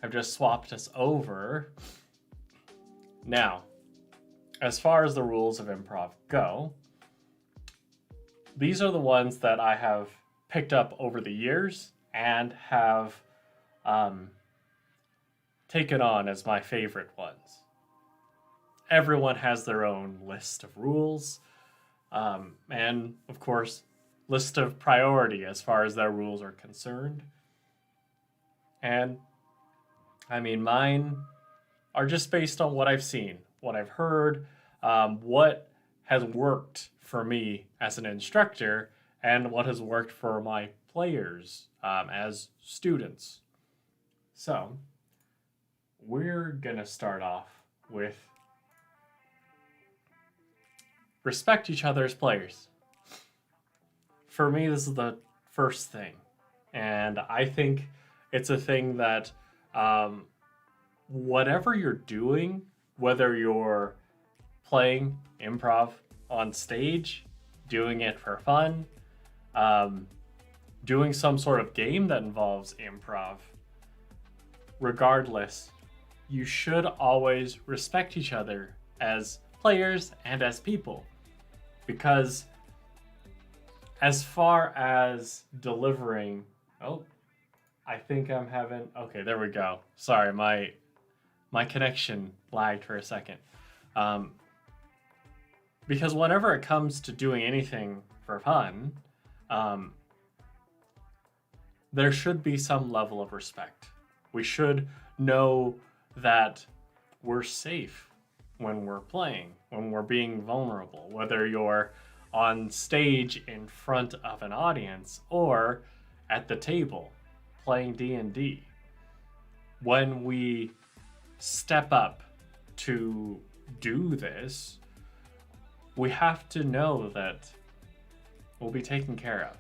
I've just swapped us over. Now, as far as the rules of improv go, these are the ones that I have picked up over the years and have taken on as my favorite ones. Everyone has their own list of rules, and of course, list of priority as far as their rules are concerned. And I mean, mine are just based on what I've seen, what I've heard, what has worked for me as an instructor, and what has worked for my players as students. So, we're gonna start off with respect each other as players. For me, this is the first thing. And I think it's a thing that whatever you're doing, whether you're playing improv on stage, doing it for fun, doing some sort of game that involves improv, regardless, you should always respect each other as players and as people. Because as far as delivering, I think I'm having, okay, there we go. Sorry, my connection lagged for a second. Because whenever it comes to doing anything for fun, there should be some level of respect. We should know that we're safe when we're playing, when we're being vulnerable, whether you're on stage in front of an audience or at the table playing D&D. When we step up to do this, we have to know that we'll be taken care of.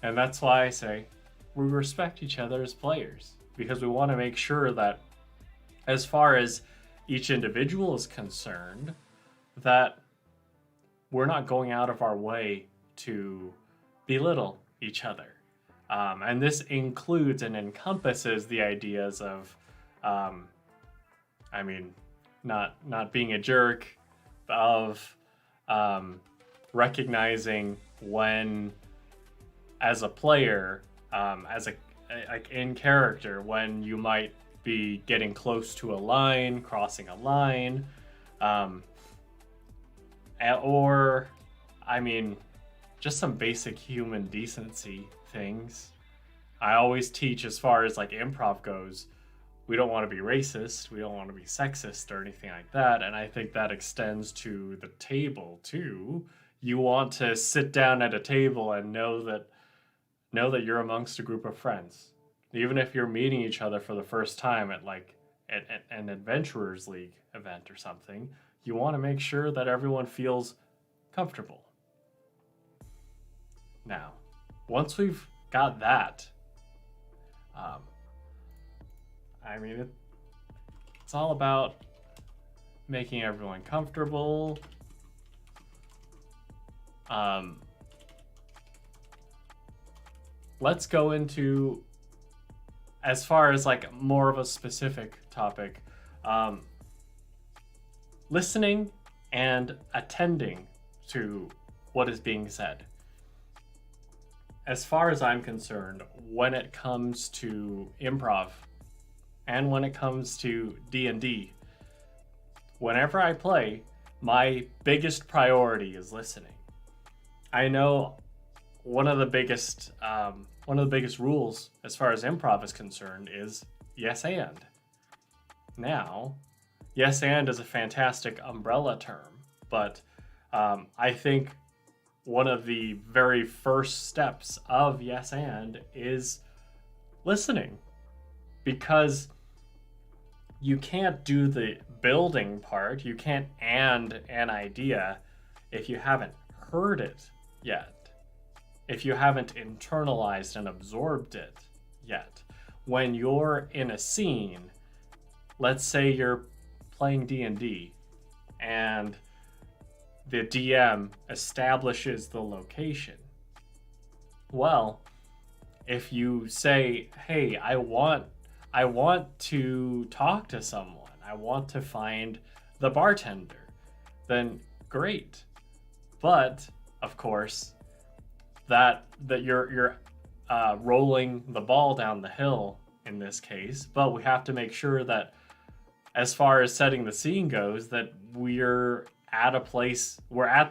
And that's why I say we respect each other as players, because we want to make sure that as far as each individual is concerned, that we're not going out of our way to belittle each other. And this includes and encompasses the ideas of, not being a jerk, of recognizing when, as a player, like in character, when you might be getting close to a line, crossing a line, or, just some basic human decency things. I always teach, as far as like improv goes, we don't want to be racist, we don't want to be sexist or anything like that, and I think that extends to the table too. You want to sit down at a table and know that you're amongst a group of friends. Even if you're meeting each other for the first time at an Adventurers League event or something, you want to make sure that everyone feels comfortable. Now, once we've got that, it's all about making everyone comfortable. Let's go into, as far as like more of a specific topic, listening and attending to what is being said. As far as I'm concerned, when it comes to improv and when it comes to D&D, whenever I play, my biggest priority is listening. I know one of the biggest rules as far as improv is concerned is yes and. Now, yes and is a fantastic umbrella term, but I think one of the very first steps of yes and is listening, because you can't do the building part, you can't and an idea if you haven't heard it yet, if you haven't internalized and absorbed it yet. When you're in a scene, let's say you're playing D&D and the DM establishes the location. Well, if you say, hey, I want I want to talk to someone. I want to find the bartender. Then great. But of course, that you're rolling the ball down the hill in this case. But we have to make sure that, as far as setting the scene goes, that we're at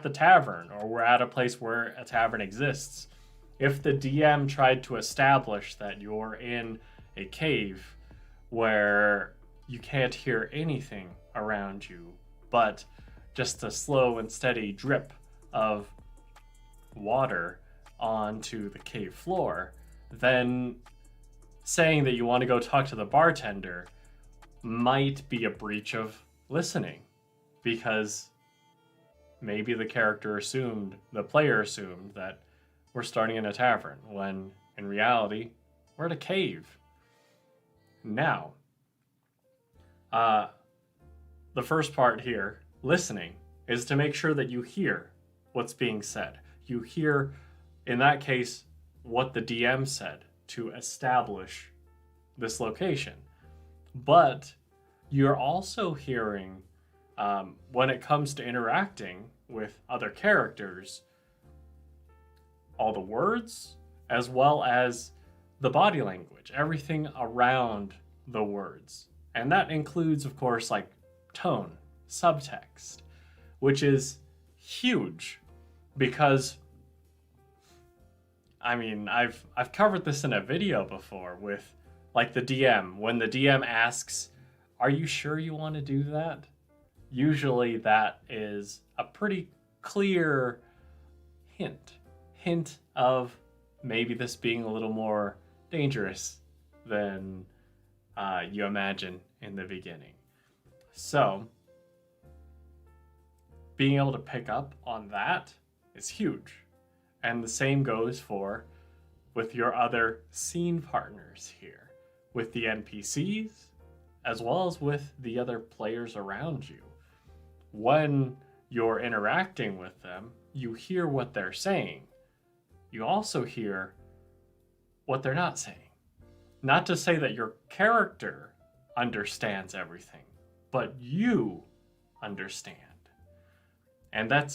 the tavern, or we're at a place where a tavern exists. If the DM tried to establish that you're in a cave where you can't hear anything around you, but just a slow and steady drip of water onto the cave floor, then saying that you want to go talk to the bartender might be a breach of listening, because maybe the player assumed that we're starting in a tavern, when in reality, we're at a cave. Now, the first part here, listening, is to make sure that you hear what's being said. You hear, in that case, what the DM said to establish this location. But you're also hearing, when it comes to interacting with other characters, all the words, as well as the body language, everything around the words. And that includes, of course, like tone, subtext, which is huge, because I mean, I've covered this in a video before with like the DM. When the DM asks, "Are you sure you want to do that?" Usually that is a pretty clear hint of maybe this being a little more dangerous than you imagine in the beginning. So being able to pick up on that is huge. And the same goes with your other scene partners here, with the NPCs, as well as with the other players around you. When you're interacting with them, you hear what they're saying. You also hear what they're not saying. Not to say that your character understands everything, but you understand. And that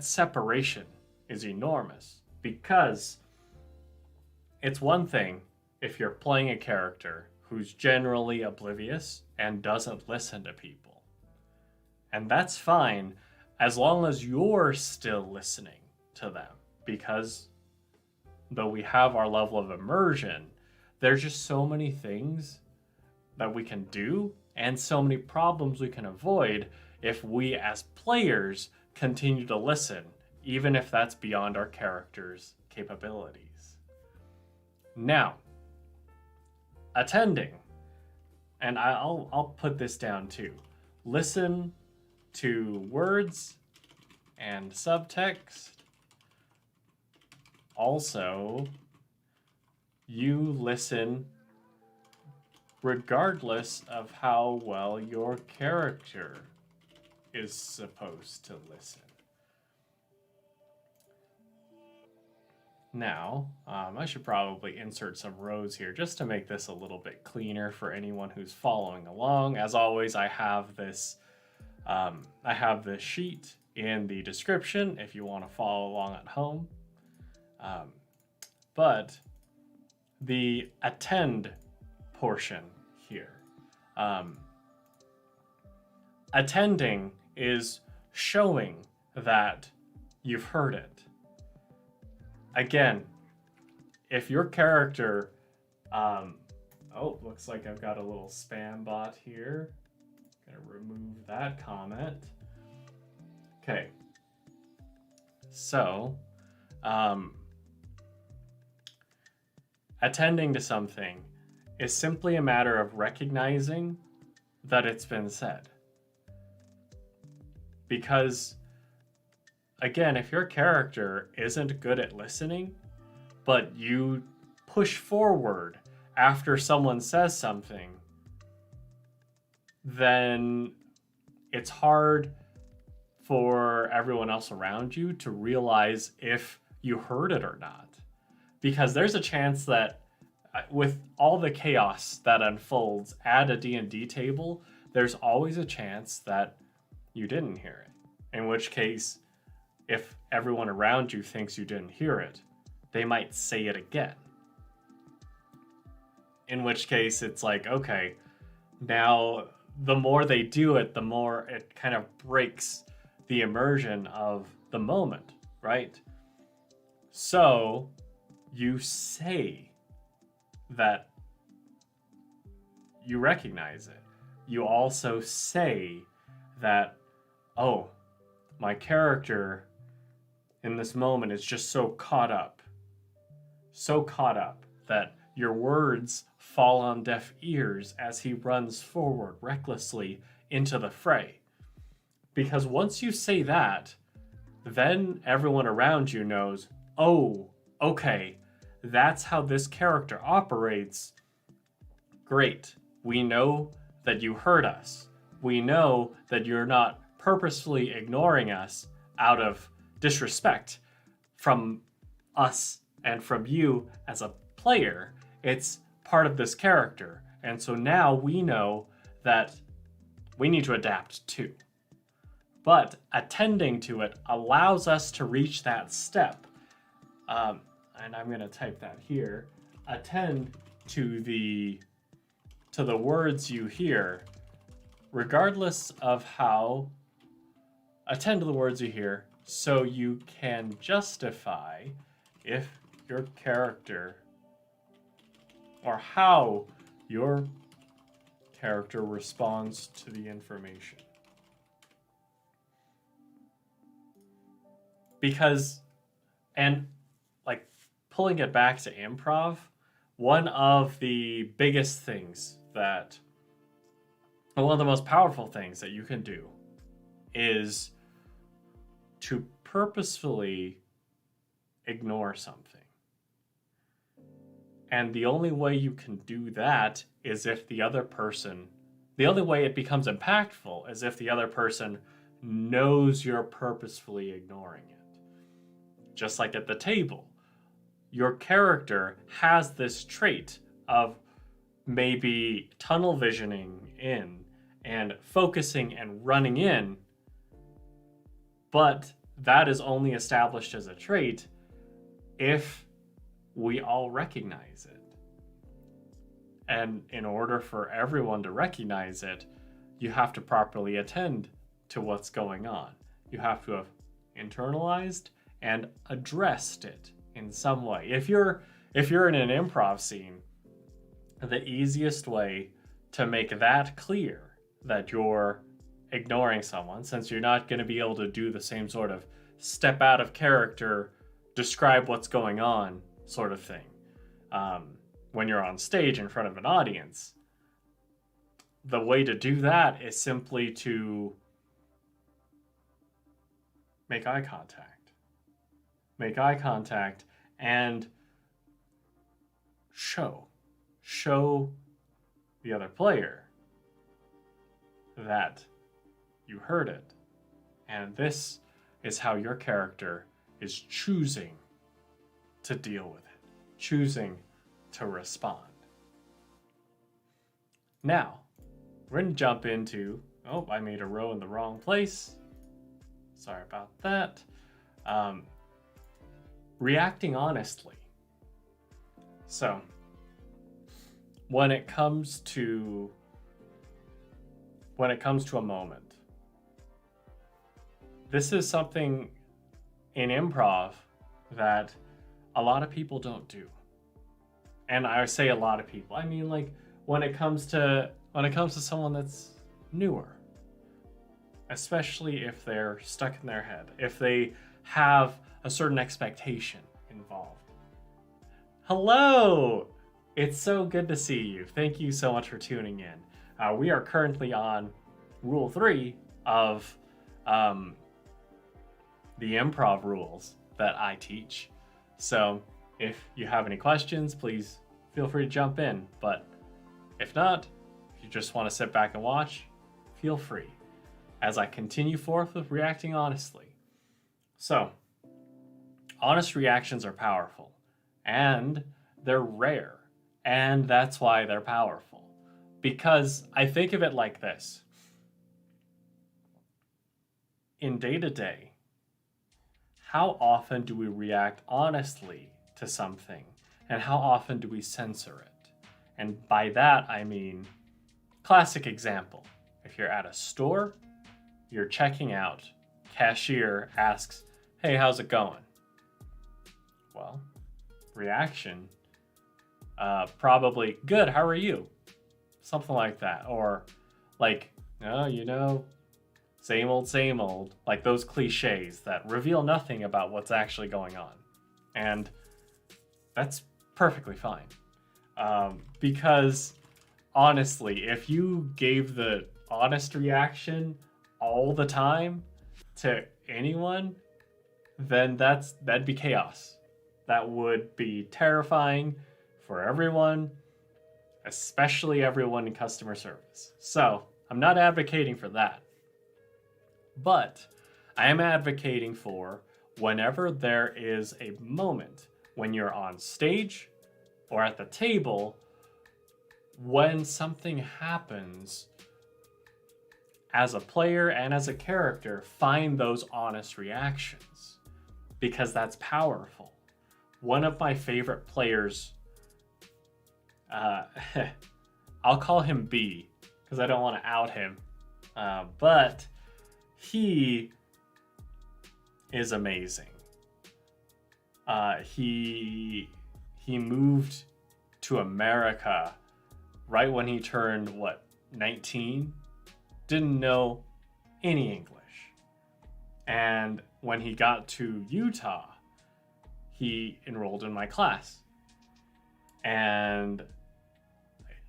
separation is enormous, because it's one thing if you're playing a character who's generally oblivious and doesn't listen to people. And that's fine as long as you're still listening to them, because though we have our level of immersion, there's just so many things that we can do and so many problems we can avoid if we as players continue to listen, even if that's beyond our character's capabilities. Now, attending, and I'll put this down too. Listen to words and subtext. Also, you listen regardless of how well your character is supposed to listen. Now, I should probably insert some rows here just to make this a little bit cleaner for anyone who's following along. As always, I have this sheet in the description if you want to follow along at home. But the attend portion here, attending is showing that you've heard it. Again, if your character, looks like I've got a little spam bot here. Gonna remove that comment. Okay. So, attending to something is simply a matter of recognizing that it's been said. Because, again, if your character isn't good at listening, but you push forward after someone says something, then it's hard for everyone else around you to realize if you heard it or not. Because there's a chance that with all the chaos that unfolds at a D&D table, there's always a chance that you didn't hear it. In which case, if everyone around you thinks you didn't hear it, they might say it again. In which case, it's like, okay, now the more they do it, the more it kind of breaks the immersion of the moment, right? So you say that you recognize it. You also say that, oh, my character in this moment is just so caught up that your words fall on deaf ears as he runs forward recklessly into the fray. Because once you say that, then everyone around you knows, oh, okay, that's how this character operates. Great. We know that you heard us. We know that you're not purposefully ignoring us out of disrespect from us and from you as a player. It's part of this character. And so now we know that we need to adapt too. But attending to it allows us to reach that step. And I'm going to type that here. Attend to the words you hear, regardless of how. Attend to the words you hear so you can justify if your character or how your character responds to the information. Because, and like pulling it back to improv, one of the biggest things that, one of the most powerful things that you can do is to purposefully ignore something. And the only way you can do that is if the only way it becomes impactful is if the other person knows you're purposefully ignoring it. Just like at the table, your character has this trait of maybe tunnel visioning in and focusing and running in, but that is only established as a trait if we all recognize it. And in order for everyone to recognize it, you have to properly attend to what's going on. You have to have internalized and addressed it in some way. If you're in an improv scene, the easiest way to make that clear that you're ignoring someone, since you're not going to be able to do the same sort of step out of character, describe what's going on sort of thing when you're on stage in front of an audience. The way to do that is simply to make eye contact. Make eye contact and show the other player that you heard it. And this is how your character is choosing to deal with it, choosing to respond. Now, we're going to jump into, oh, I made a row in the wrong place. Sorry about that. Reacting honestly. So, when it comes to a moment, this is something in improv that a lot of people don't do. And I say a lot of people, I mean like when it comes to someone that's newer, especially if they're stuck in their head, if they have a certain expectation involved. Hello! It's so good to see you. Thank you so much for tuning in. We are currently on Rule 3 of the improv rules that I teach. So if you have any questions, please feel free to jump in. But if not, if you just want to sit back and watch, feel free as I continue forth with reacting honestly. So, honest reactions are powerful and they're rare. And that's why they're powerful. Because I think of it like this. In day-to-day, how often do we react honestly to something? And how often do we censor it? And by that, I mean, classic example. If you're at a store, you're checking out, cashier asks, "Hey, how's it going?" Well, reaction, probably, "Good, how are you?" Something like that. Or like, "Oh, same old," like those cliches that reveal nothing about what's actually going on. And that's perfectly fine. Because honestly, if you gave the honest reaction all the time to anyone, then that'd be chaos. That would be terrifying for everyone, especially everyone in customer service. So I'm not advocating for that. But I am advocating for whenever there is a moment when you're on stage or at the table, when something happens, as a player and as a character, find those honest reactions, because that's powerful. One of my favorite players, I'll call him B because I don't want to out him, but he is amazing. He moved to America right when he turned, 19? Didn't know any English. And when he got to Utah, he enrolled in my class. And it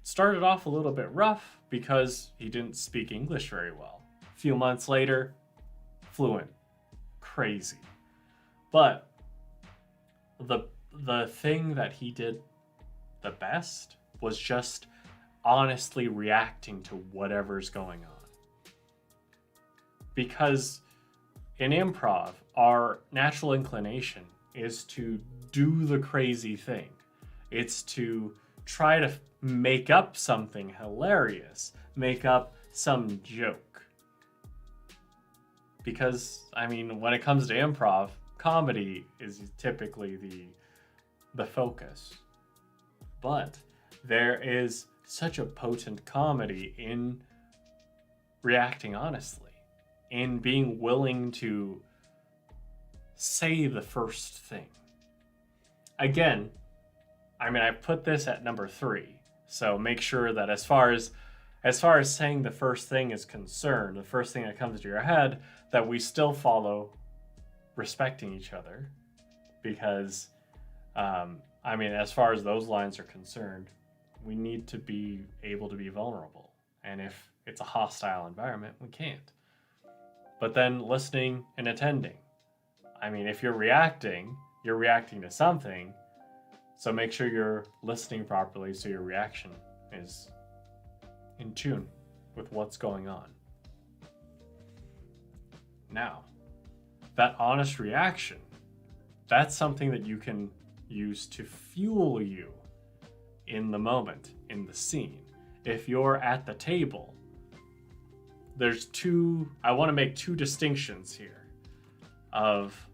started off a little bit rough because he didn't speak English very well. A few months later, fluent. Crazy. But the thing that he did the best was just honestly reacting to whatever's going on. Because in improv, our natural inclination is to do the crazy thing. It's to try to make up something hilarious, make up some joke. Because, when it comes to improv, comedy is typically the focus. But there is such a potent comedy in reacting honestly, in being willing to say the first thing. Again, I put this at number 3, so make sure that as far as saying the first thing is concerned, the first thing that comes to your head, that we still follow respecting each other, because as far as those lines are concerned, we need to be able to be vulnerable. And if it's a hostile environment, we can't. But then listening and attending. If you're reacting to something, so make sure you're listening properly so your reaction is in tune with what's going on. Now, that honest reaction, that's something that you can use to fuel you in the moment, in the scene. If you're at the table, I want to make 2 distinctions here of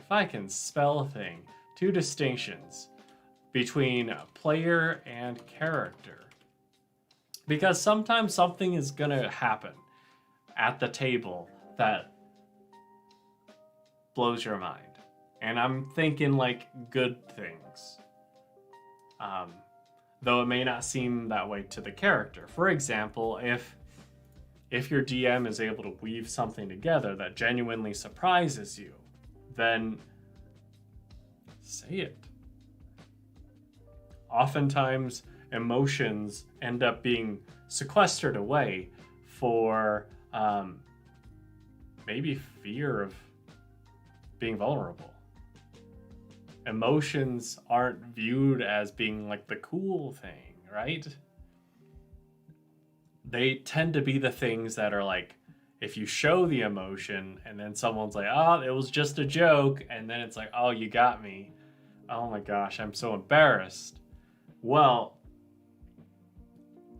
if I can spell a thing, 2 distinctions between player and character. Because sometimes something is gonna happen at the table that blows your mind. And I'm thinking good things. Though it may not seem that way to the character. For example, if your DM is able to weave something together that genuinely surprises you, then say it. Oftentimes, emotions end up being sequestered away for maybe fear of being vulnerable. Emotions aren't viewed as being the cool thing, right? They tend to be the things that are if you show the emotion and then someone's like, "Oh, it was just a joke," and then it's like, "Oh, you got me." Oh my gosh, I'm so embarrassed. Well,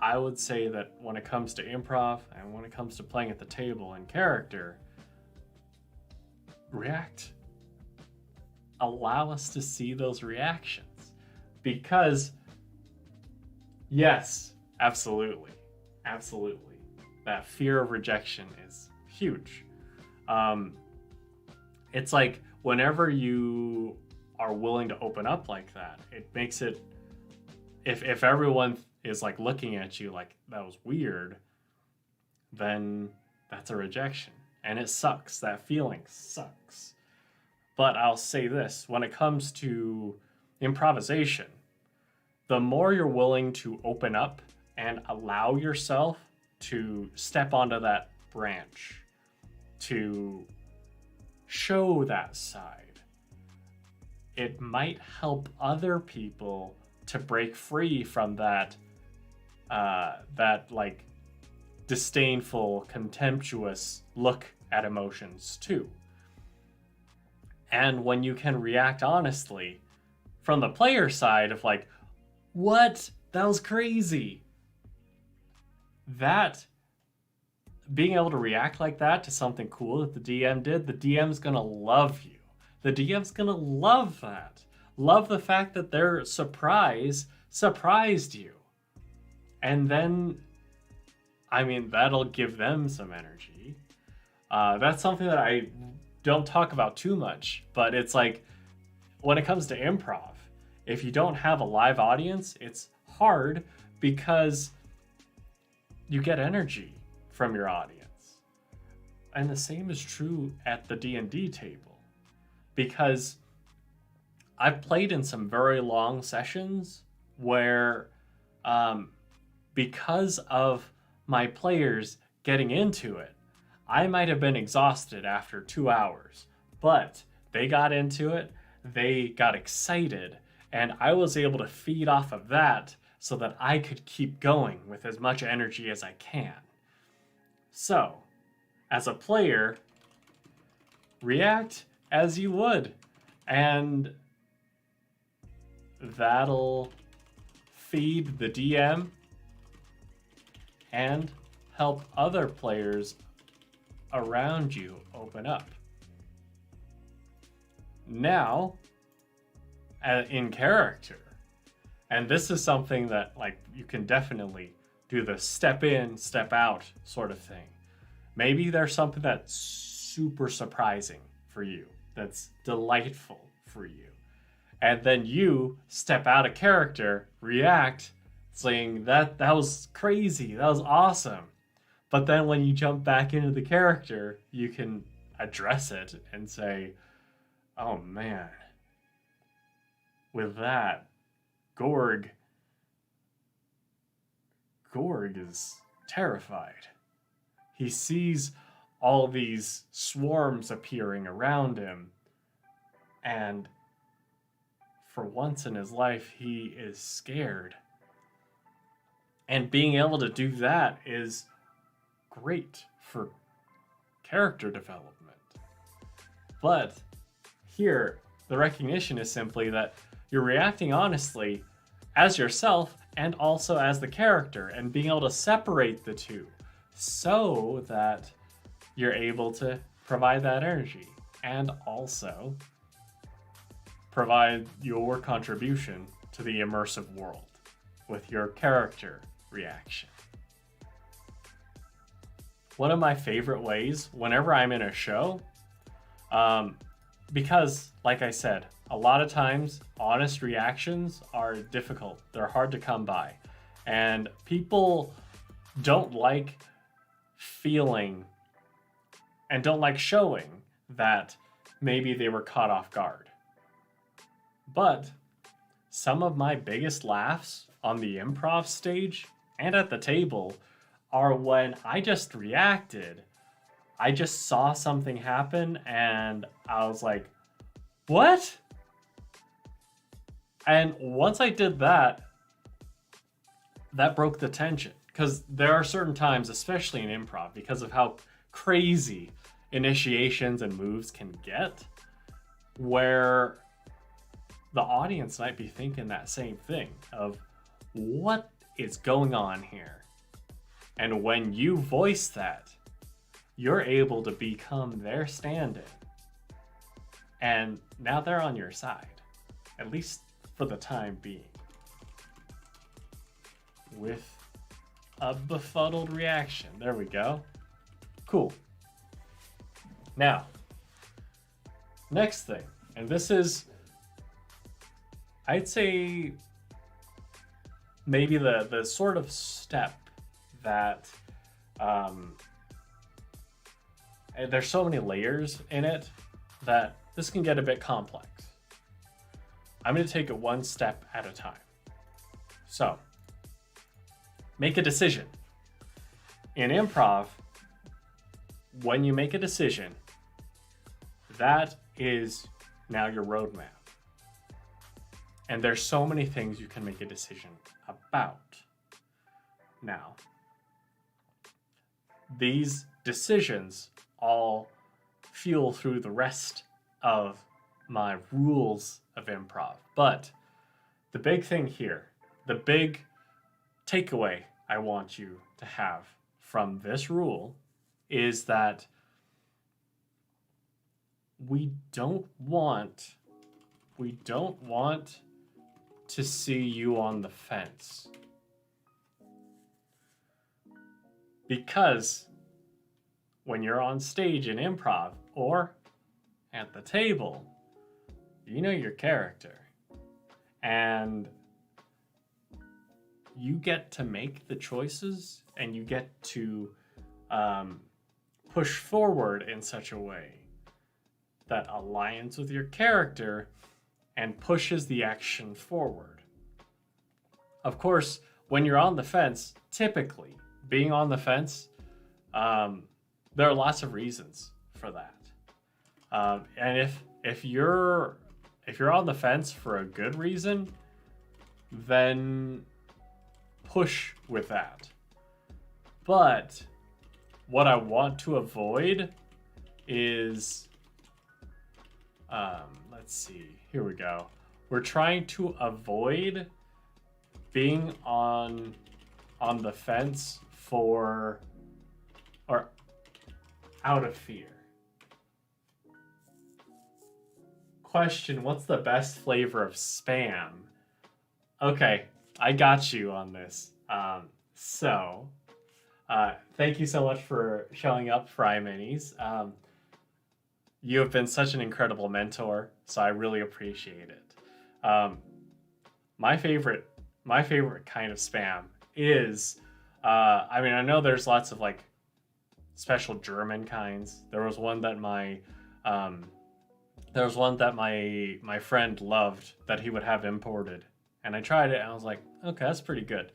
I would say that when it comes to improv and when it comes to playing at the table in character, react. Allow us to see those reactions. Because, yes, absolutely. Absolutely. That fear of rejection is huge. It's like whenever you are willing to open up like that, it makes it, if everyone is like looking at you like that was weird, then that's a rejection. And it sucks. That feeling sucks. But I'll say this, when it comes to improvisation, the more you're willing to open up and allow yourself to step onto that branch, to show that side, it might help other people to break free from that like disdainful, contemptuous look at emotions too. And when you can react honestly from the player side of like, what? That was crazy. That being able to react like that to something cool that the DM did, the DM's gonna love you. The DM's gonna love that. Love the fact that their surprise surprised you. And then, I mean, that'll give them some energy. That's something that I don't talk about too much, but it's like, when it comes to improv, if you don't have a live audience, it's hard because you get energy from your audience. And the same is true at the D&D table, because I've played in some very long sessions where because of my players getting into it, I might have been exhausted after 2 hours, but they got into it, they got excited, and I was able to feed off of that so that I could keep going with as much energy as I can. So, as a player, react as you would, and that'll feed the DM and help other players around you open up. Now, in character, and this is something that like you can definitely do the step in, step out sort of thing. Maybe there's something that's super surprising for you, that's delightful for you. And then you step out of character, react, saying that was crazy, that was awesome. But then when you jump back into the character, you can address it and say, oh man, with that, Gorg is terrified. He sees all these swarms appearing around him, and for once in his life, he is scared. And being able to do that is great for character development. But here, the recognition is simply that you're reacting honestly as yourself and also as the character, and being able to separate the two so that you're able to provide that energy and also provide your contribution to the immersive world with your character reaction. One of my favorite ways, whenever I'm in a show, because, like I said, a lot of times honest reactions are difficult. They're hard to come by. And people don't like feeling and don't like showing that maybe they were caught off guard. But some of my biggest laughs on the improv stage and at the table are when I just reacted. I just saw something happen and I was like, what? And once I did that, that broke the tension. Because there are certain times, especially in improv, because of how crazy initiations and moves can get, where the audience might be thinking that same thing of what is going on here. And when you voice that, you're able to become their stand-in. And now they're on your side, at least for the time being. With a befuddled reaction. There we go. Cool. Now, next thing, and this is, I'd say, maybe the sort of step that, there's so many layers in it that this can get a bit complex. I'm going to take it one step at a time. So, make a decision. In improv, when you make a decision, that is now your roadmap. And there's so many things you can make a decision about. Now, these decisions all fuel through the rest of my rules of improv. But the big thing here, the big takeaway I want you to have from this rule is that we don't want to see you on the fence. Because when you're on stage in improv or at the table, you know your character. And you get to make the choices and you get to push forward in such a way that aligns with your character and pushes the action forward. Of course, when you're on the fence, typically being on the fence, there are lots of reasons for that. And if you're on the fence for a good reason, then push with that. But what I want to avoid is, let's see, here we go. We're trying to avoid being on the fence for, or out of fear. Question, what's the best flavor of Spam? Okay, I got you on this. Thank you so much for showing up, Fry Minis. You have been such an incredible mentor, so I really appreciate it. My favorite kind of Spam is, I know there's lots of like special German kinds. There was one that my friend loved that he would have imported. And I tried it and I was like, okay, that's pretty good.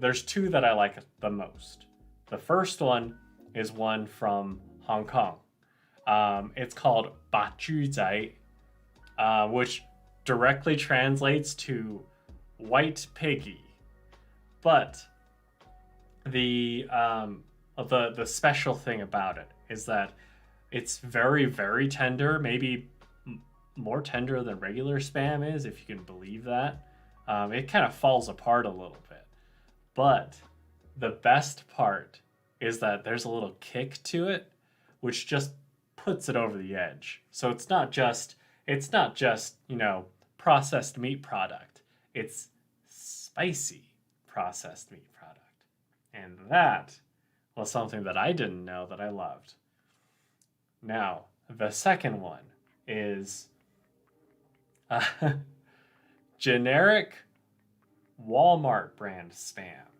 There's two that I like the most. The first one is one from Hong Kong. It's called Ba Ju Zai, which directly translates to white piggy. But the special thing about it is that it's very, very tender, maybe more tender than regular Spam is, if you can believe that. It kind of falls apart a little bit. But the best part is that there's a little kick to it, which just puts it over the edge. So it's not just, processed meat product. It's spicy processed meat product. And that was something that I didn't know that I loved. Now, the second one is generic Walmart brand Spam.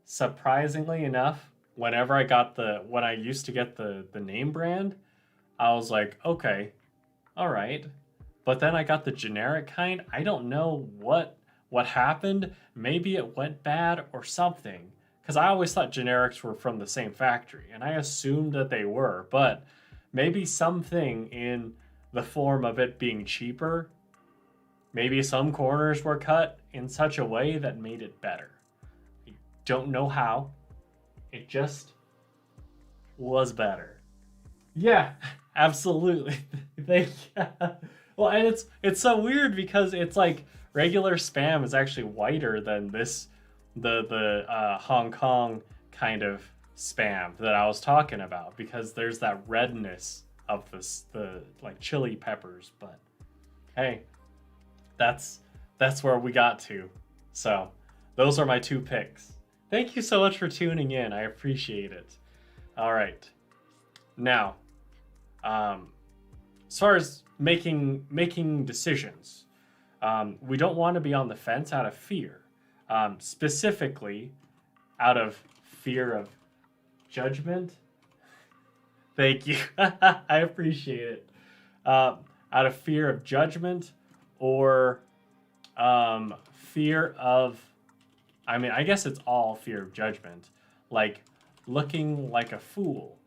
Surprisingly enough, when I used to get the name brand, I was like, okay, all right. But then I got the generic kind. I don't know what happened. Maybe it went bad or something. Because I always thought generics were from the same factory. And I assumed that they were. But maybe something in the form of it being cheaper, maybe some corners were cut in such a way that made it better. I don't know how. It just was better. Yeah, absolutely. Well, and it's so weird because it's like regular spam is actually whiter than this the Hong Kong kind of spam that I was talking about, because there's that redness of the like chili peppers. But hey, that's where we got to. So those are my 2 picks. Thank you so much for tuning in. I appreciate it. All right, now as far as making decisions, we don't want to be on the fence out of fear, specifically out of fear of judgment. Thank you. I appreciate it. Out of fear of judgment, or fear of, I mean, I guess it's all fear of judgment, like looking like a fool.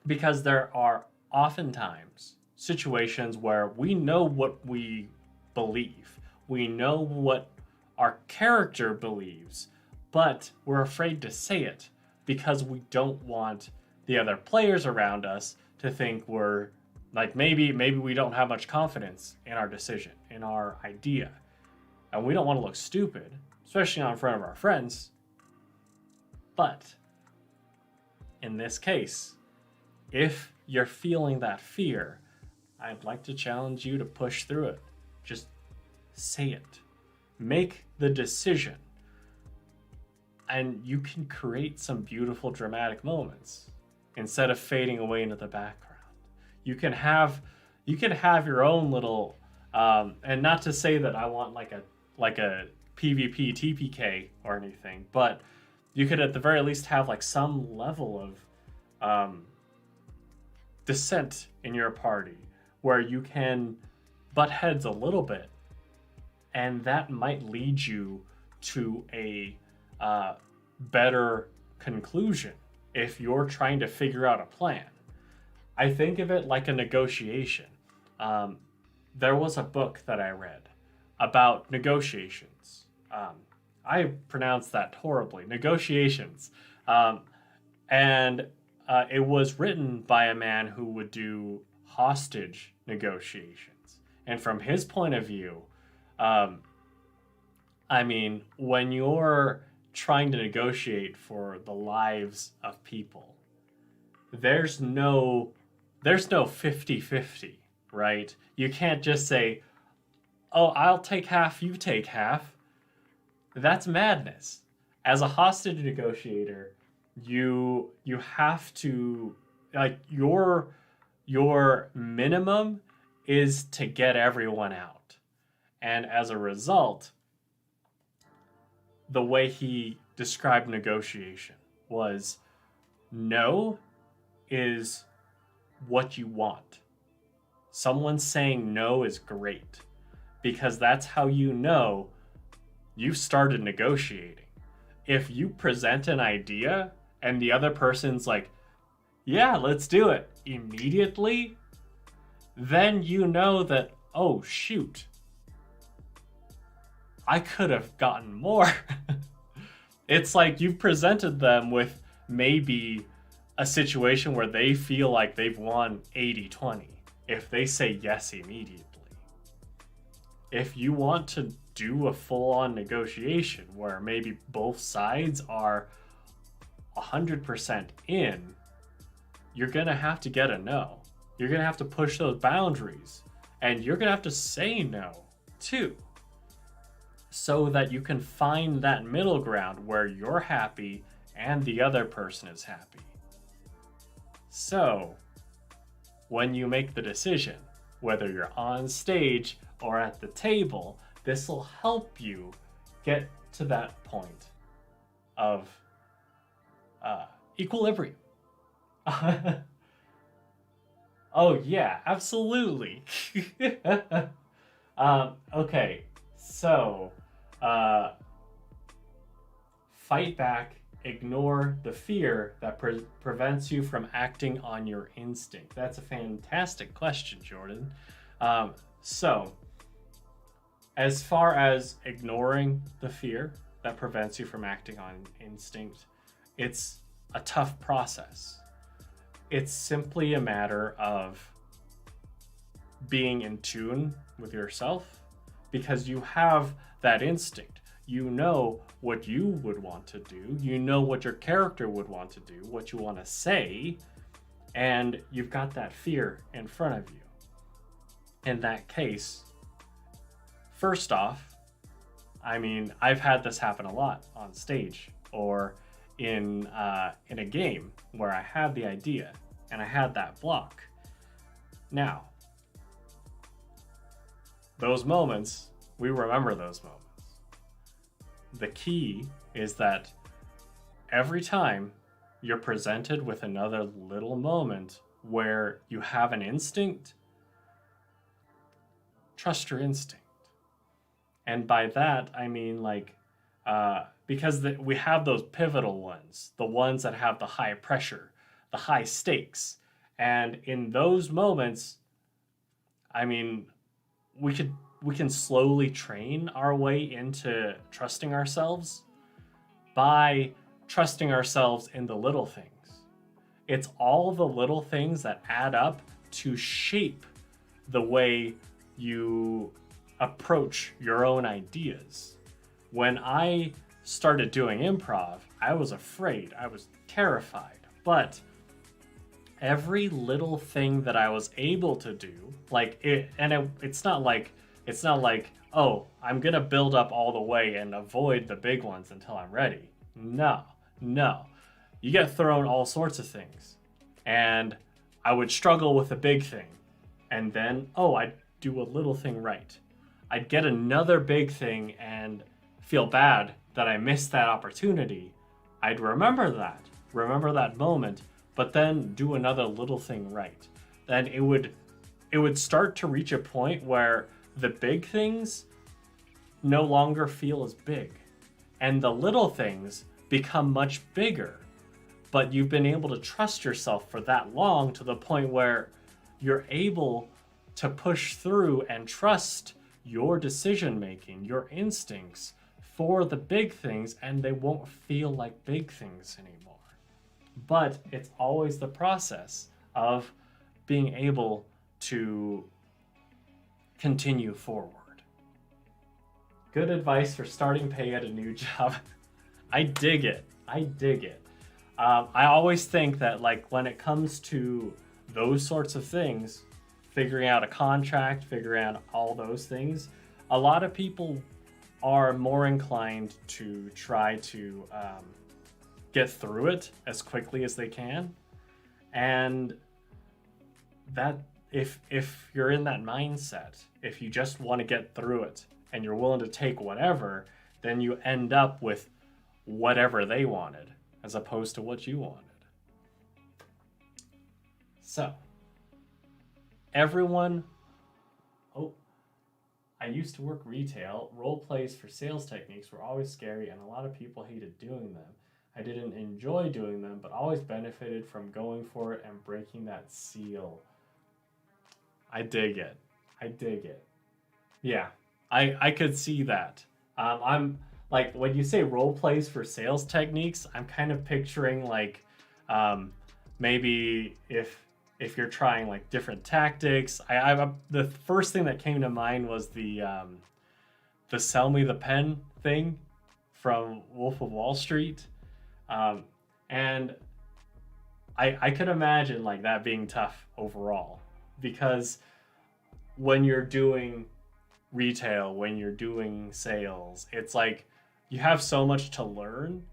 Because there are oftentimes situations where we know what we believe, we know what our character believes, but we're afraid to say it because we don't want the other players around us to think we're like, maybe we don't have much confidence in our decision, in our idea, and we don't want to look stupid, especially not in front of our friends. But in this case, if you're feeling that fear, I'd like to challenge you to push through it. Just say it. Make the decision. And you can create some beautiful dramatic moments instead of fading away into the background. You can have your own little, and not to say that I want like a PvP TPK or anything, but you could at the very least have like some level of dissent in your party where you can butt heads a little bit, and that might lead you to a better conclusion if you're trying to figure out a plan. I think of it like a negotiation. There was a book that I read about negotiations. I pronounced that horribly, negotiations. And it was written by a man who would do hostage negotiations. And from his point of view, I mean, when you're trying to negotiate for the lives of people, there's no 50-50, right? You can't just say, oh, I'll take half, you take half. That's madness. As a hostage negotiator, you have to, like, your minimum is to get everyone out. And as a result, the way he described negotiation was, no is what you want. Someone saying no is great, because that's how you know you've started negotiating. If you present an idea and the other person's like, yeah, let's do it immediately, then you know that, oh shoot, I could have gotten more. It's like you've presented them with maybe a situation where they feel like they've won 80-20 if they say yes immediately. If you want to do a full-on negotiation where maybe both sides are 100% in, you're going to have to get a no. You're going to have to push those boundaries, and you're going to have to say no too, so that you can find that middle ground where you're happy and the other person is happy. So, when you make the decision, whether you're on stage or at the table, this will help you get to that point of equilibrium. Oh yeah, absolutely. Okay, so fight back, ignore the fear that prevents you from acting on your instinct. That's a fantastic question, Jordan. So, as far as ignoring the fear that prevents you from acting on instinct, it's a tough process. It's simply a matter of being in tune with yourself, because you have that instinct. You know what you would want to do, you know what your character would want to do, what you want to say, and you've got that fear in front of you. In that case, first off, I mean, I've had this happen a lot on stage or in a game where I had the idea and I had that block. Now, those moments, we remember those moments. The key is that every time you're presented with another little moment where you have an instinct, trust your instinct. And by that, I mean like, because we have those pivotal ones, the ones that have the high pressure, the high stakes. And in those moments, I mean, we can slowly train our way into trusting ourselves by trusting ourselves in the little things. It's all the little things that add up to shape the way you approach your own ideas. When I started doing improv, I was afraid, I was terrified, but every little thing that I was able to do, it's not like, oh, I'm gonna build up all the way and avoid the big ones until I'm ready. No. You get thrown all sorts of things. And I would struggle with a big thing. And then, I'd do a little thing right. I'd get another big thing and feel bad that I missed that opportunity. I'd remember that moment, but then do another little thing right. Then it would start to reach a point where the big things no longer feel as big, and the little things become much bigger. But you've been able to trust yourself for that long to the point where you're able to push through and trust your decision making, your instincts for the big things, and they won't feel like big things anymore. But it's always the process of being able to continue forward. Good advice for starting pay at a new job. I dig it. I always think that, like, when it comes to those sorts of things, figuring out a contract, figuring out all those things, a lot of people are more inclined to try to get through it as quickly as they can. And that if you're in that mindset, if you just want to get through it and you're willing to take whatever, then you end up with whatever they wanted as opposed to what you wanted. So, everyone, I used to work retail. Role plays for sales techniques were always scary and a lot of people hated doing them. I didn't enjoy doing them, but always benefited from going for it and breaking that seal. I dig it. Yeah, I could see that. I'm like, when you say role plays for sales techniques, I'm kind of picturing like maybe if you're trying like different tactics. The first thing that came to mind was the sell me the pen thing from Wolf of Wall Street. And I could imagine like that being tough overall, because when you're doing retail, when you're doing sales, it's like you have so much to learn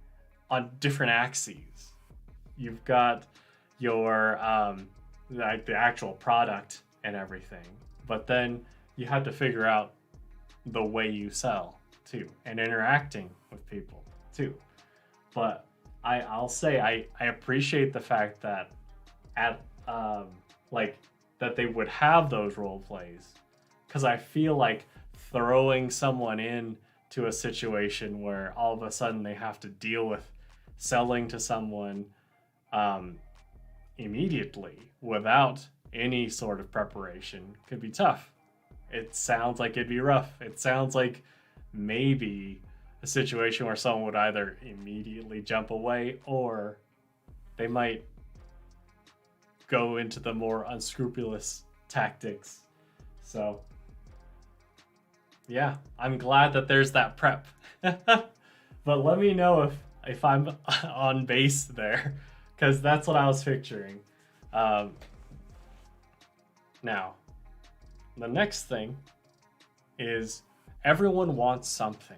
on different axes. You've got your like the actual product and everything, but then you have to figure out the way you sell too, and interacting with people too. But I'll say I appreciate the fact that that they would have those role plays, because I feel like throwing someone in to a situation where all of a sudden they have to deal with selling to someone immediately without any sort of preparation could be tough. It sounds like it'd be rough. It sounds like maybe a situation where someone would either immediately jump away or they might go into the more unscrupulous tactics So yeah, I'm glad that there's that prep. But let me know if I'm on base there, because that's what I was picturing. Now, the next thing is everyone wants something.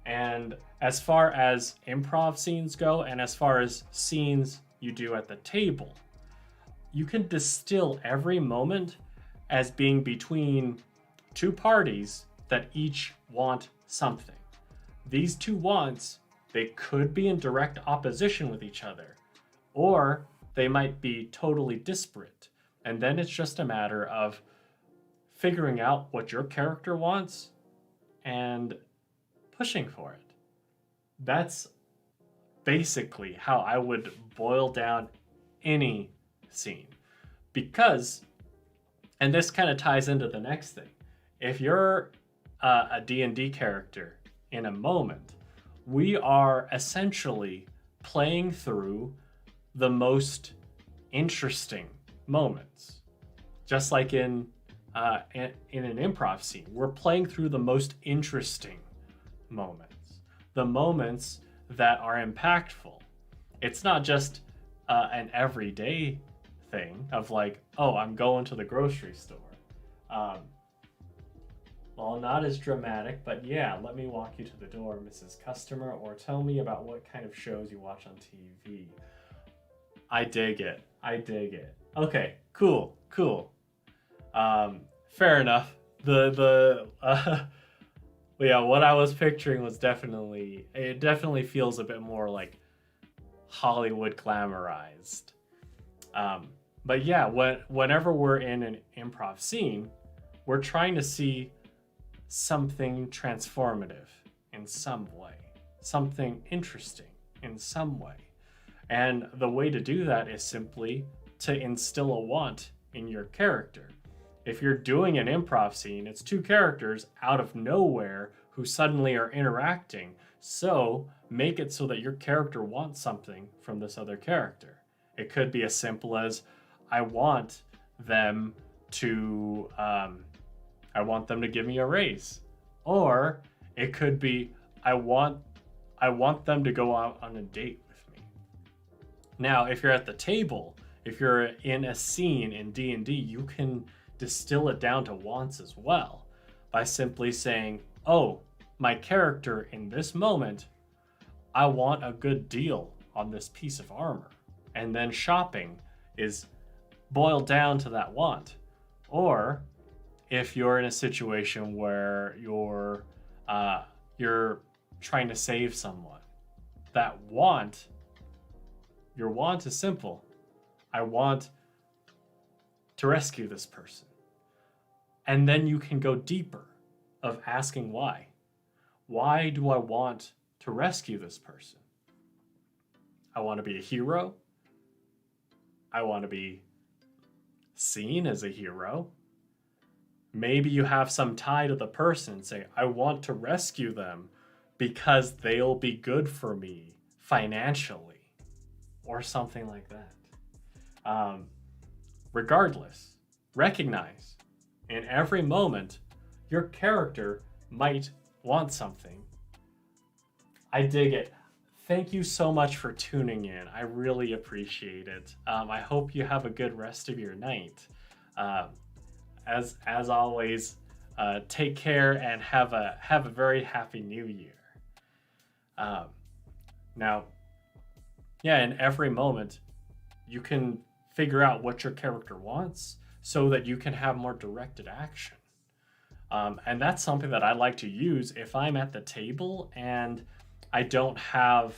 And as far as improv scenes go, and as far as scenes you do at the table, you can distill every moment as being between two parties that each want something. These two wants, they could be in direct opposition with each other, or they might be totally disparate. And then it's just a matter of figuring out what your character wants and pushing for it. That's basically how I would boil down any scene. Because, and this kind of ties into the next thing, if you're a D&D character in a moment, we are essentially playing through the most interesting moments. Just like in an improv scene, we're playing through the most interesting moments, the moments that are impactful. It's not just an everyday thing of like, oh, I'm going to the grocery store. Well, not as dramatic, but yeah, let me walk you to the door, Mrs. Customer, or tell me about what kind of shows you watch on TV. I dig it. I dig it. Okay, cool. Fair enough. Yeah, what I was picturing was it definitely feels a bit more like Hollywood glamorized. But yeah, whenever we're in an improv scene, we're trying to see something transformative in some way, something interesting in some way. And the way to do that is simply to instill a want in your character. If you're doing an improv scene, it's two characters out of nowhere who suddenly are interacting. So make it so that your character wants something from this other character. It could be as simple as, I want them to give me a raise. Or it could be, I want them to go out on a date with me. Now, if you're at the table, if you're in a scene in D&D, you can distill it down to wants as well by simply saying, oh, my character in this moment, I want a good deal on this piece of armor. And then shopping is boiled down to that want. Or if you're in a situation where you're trying to save someone, your want is simple. I want to rescue this person. And then you can go deeper of asking why. Why do I want to rescue this person? I want to be a hero. I want to be seen as a hero. Maybe you have some tie to the person and say, I want to rescue them because they'll be good for me financially, or something like that. Regardless, recognize in every moment your character might want something. I dig it. Thank you so much for tuning in. I really appreciate it. I hope you have a good rest of your night. As always, take care and have a very happy new year. Now, yeah, in every moment, you can figure out what your character wants so that you can have more directed action. And that's something that I like to use if I'm at the table and I don't have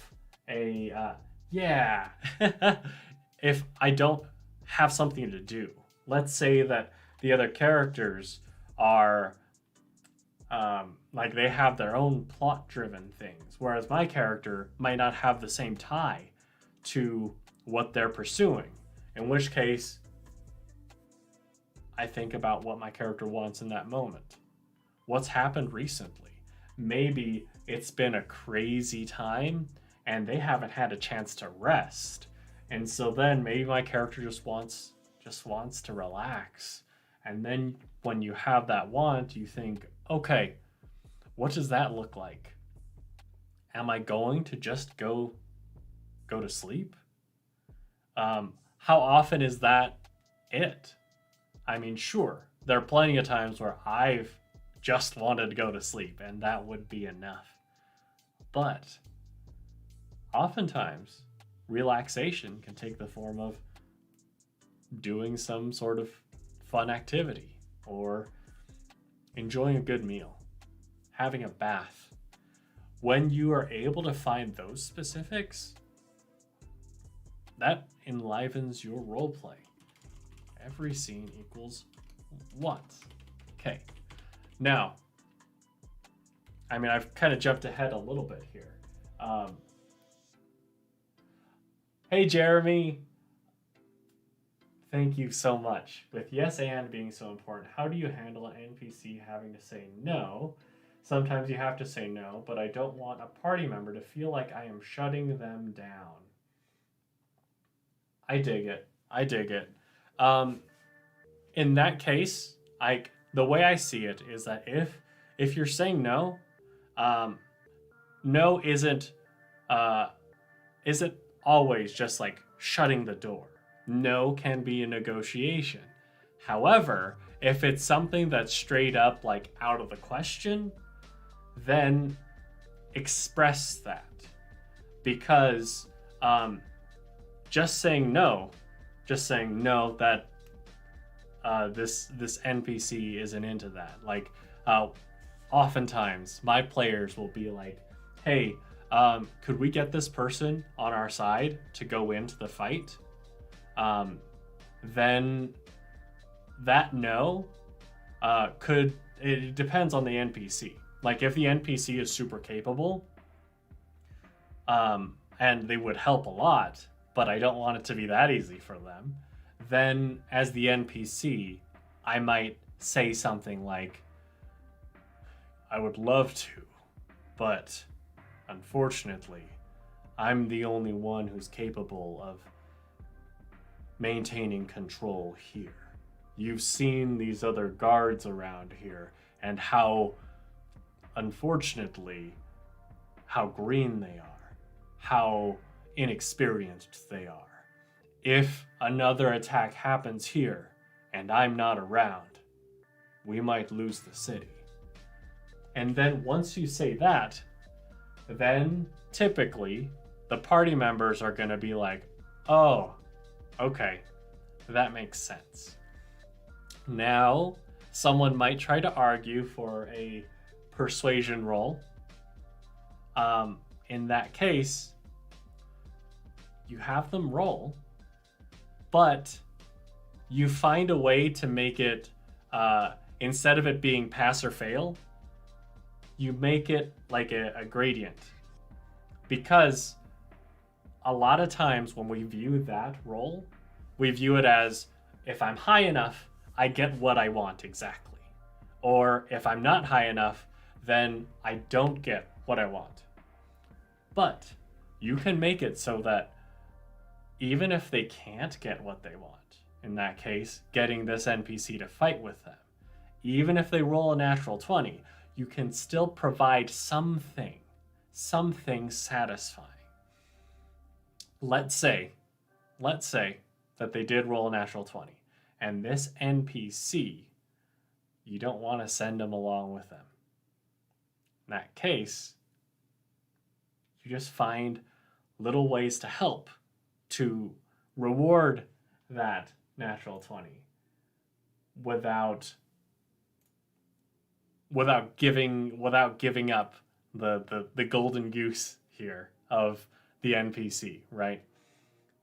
if I don't have something to do. Let's say that the other characters are like they have their own plot-driven things, whereas my character might not have the same tie to what they're pursuing. In which case, I think about what my character wants in that moment. What's happened recently? Maybe it's been a crazy time and they haven't had a chance to rest. And so then maybe my character just wants to relax. And then when you have that want, you think, okay, what does that look like? Am I going to just go to sleep? How often is that it? I mean, sure, there are plenty of times where I've just wanted to go to sleep, and that would be enough. But oftentimes, relaxation can take the form of doing some sort of fun activity, or enjoying a good meal, having a bath. When you are able to find those specifics, that enlivens your role play. Every scene equals once. Okay. Now, I mean, I've kind of jumped ahead a little bit here. Hey, Jeremy. Thank you so much. With yes and being so important, how do you handle an NPC having to say no? Sometimes you have to say no, but I don't want a party member to feel like I am shutting them down. I dig it. In that case, the way I see it is that if you're saying no, no isn't always just like shutting the door. No can be a negotiation. However, if it's something that's straight up like out of the question, then express that. Because just saying no that this NPC isn't into that. Like oftentimes my players will be like, hey, could we get this person on our side to go into the fight? Then that no it depends on the NPC. Like if the NPC is super capable, and they would help a lot, but I don't want it to be that easy for them, then as the NPC, I might say something like, I would love to, but unfortunately, I'm the only one who's capable of maintaining control here. You've seen these other guards around here and how, unfortunately, how green they are, how inexperienced they are. If another attack happens here and I'm not around, we might lose the city. And then once you say that, then typically the party members are going to be like, oh, okay, that makes sense. Now, someone might try to argue for a persuasion roll. In that case, you have them roll, but you find a way to make it, instead of it being pass or fail, you make it like a gradient. Because a lot of times when we view that roll, we view it as, if I'm high enough, I get what I want exactly. Or if I'm not high enough, then I don't get what I want. But you can make it so that even if they can't get what they want, in that case, getting this NPC to fight with them, even if they roll a natural 20, you can still provide something satisfying. Let's say that they did roll a natural 20, and this NPC, you don't want to send them along with them. In that case, you just find little ways to help to reward that natural 20 without giving up the golden goose here of the NPC, right?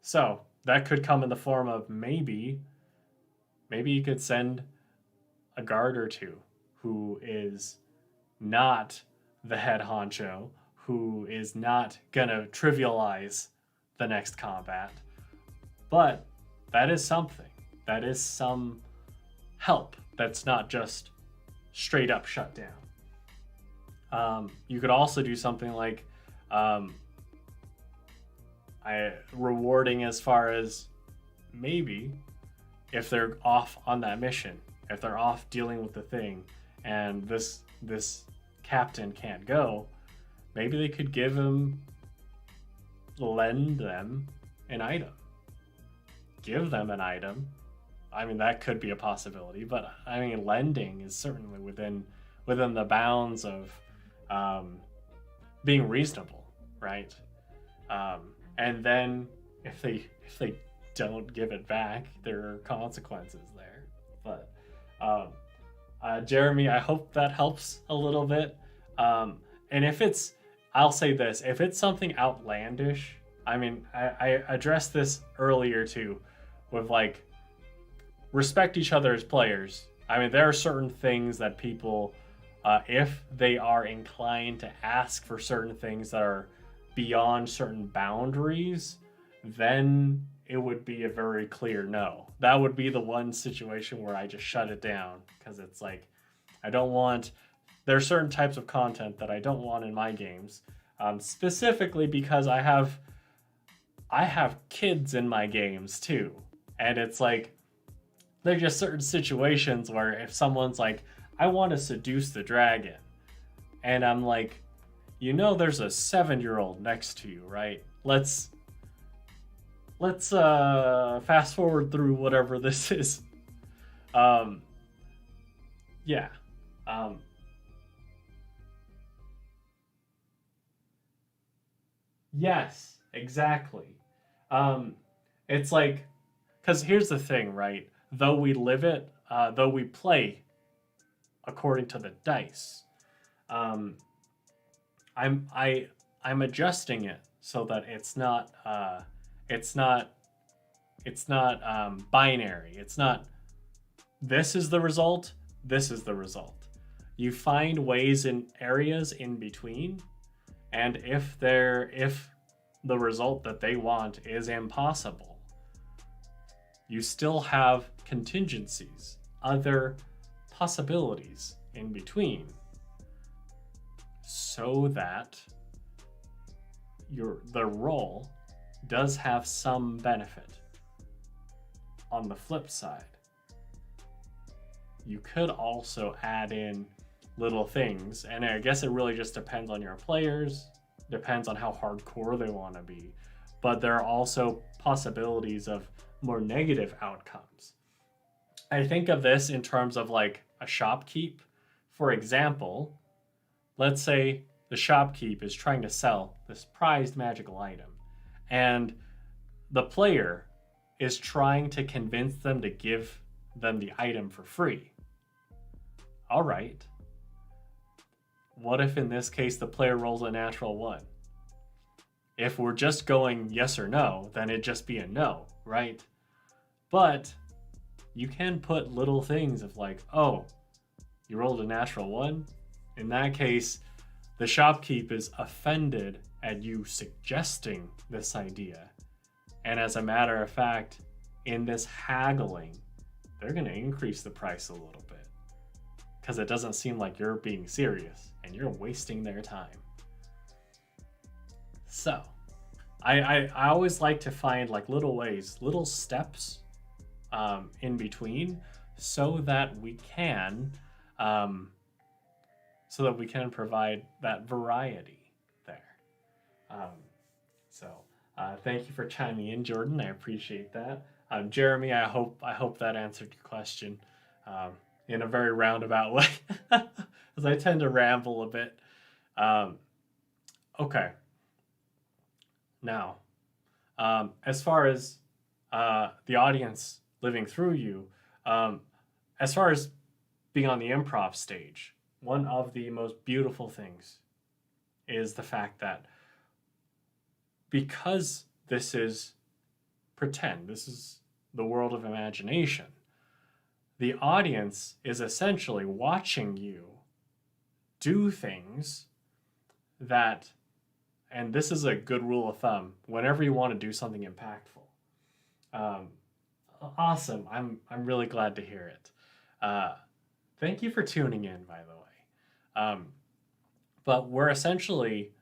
So that could come in the form of maybe you could send a guard or two who is not the head honcho, who is not gonna trivialize the next combat, but that is something. That is some help. That's not just straight up shut down. You could also do something like rewarding as far as maybe if they're off on that mission if they're off dealing with the thing, and this captain can't go, maybe they could lend them an item. Give them an item. I mean, that could be a possibility, but I mean, lending is certainly within the bounds of being reasonable, right? And then if they don't give it back, there are consequences there. But Jeremy, I hope that helps a little bit. And I'll say this, if it's something outlandish, I mean, I addressed this earlier too, with like, respect each other as players. I mean, there are certain things that people, if they are inclined to ask for certain things that are beyond certain boundaries, then it would be a very clear no. That would be the one situation where I just shut it down, because it's like, there are certain types of content that I don't want in my games, specifically because I have kids in my games too. And it's like, there's just certain situations where if someone's like, I want to seduce the dragon, and I'm like, there's a 7-year-old next to you, right? Let's fast forward through whatever this is. Yeah. Yes, exactly. It's like, because here's the thing, right? Though we play according to the dice, I'm adjusting it so that it's not binary. It's not, this is the result, this is the result. You find ways in areas in between, and if the result that they want is impossible, you still have contingencies, other possibilities in between, so that the roll does have some benefit. On the flip side, you could also add in little things, and I guess it really just depends on your players, depends on how hardcore they want to be, but there are also possibilities of more negative outcomes. I think of this in terms of like a shopkeep. For example, let's say the shopkeep is trying to sell this prized magical item, and the player is trying to convince them to give them the item for free. All right. What if in this case the player rolls a natural 1? If we're just going yes or no, then it'd just be a no, right? But you can put little things of like, oh, you rolled a natural 1? In that case, the shopkeep is offended at you suggesting this idea. And as a matter of fact, in this haggling, they're going to increase the price a little bit, because it doesn't seem like you're being serious and you're wasting their time. So I always like to find like little ways, little steps in between, so that we can provide that variety there. Thank you for chiming in, Jordan. I appreciate that. Jeremy, I hope that answered your question in a very roundabout way, because I tend to ramble a bit. Okay. Now, as far as the audience living through you, as far as being on the improv stage, one of the most beautiful things is the fact that because this is pretend, this is the world of imagination, the audience is essentially watching you do things that, and this is a good rule of thumb, whenever you want to do something impactful. Awesome. I'm really glad to hear it. Thank you for tuning in, by the way. But we're essentially,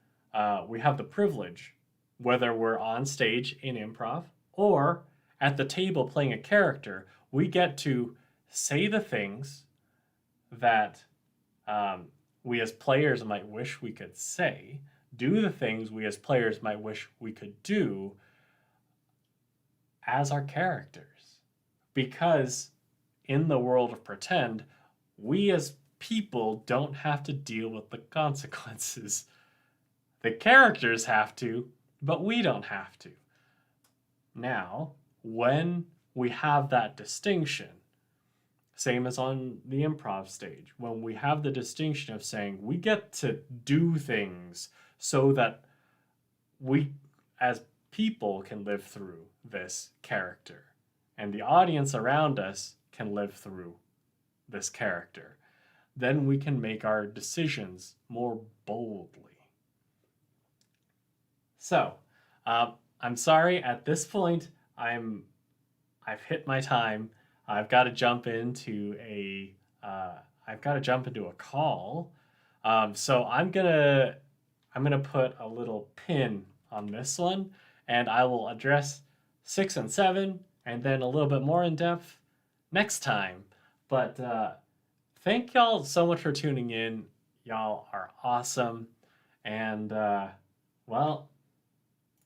we have the privilege, whether we're on stage in improv or at the table playing a character, we get to say the things that we as players might wish we could say, do the things we as players might wish we could do as our characters. Because in the world of pretend, we as people don't have to deal with the consequences. The characters have to, but we don't have to. Now, when we have that distinction, same as on the improv stage, when we have the distinction of saying we get to do things so that we as people can live through this character and the audience around us can live through this character, then we can make our decisions more boldly. So, I'm sorry, at this point, I've hit my time. I've got to jump into a call. So I'm gonna put a little pin on this one, and I will address 6 and 7, and then a little bit more in depth next time. But thank y'all so much for tuning in. Y'all are awesome, and well,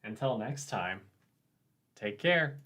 until next time, take care.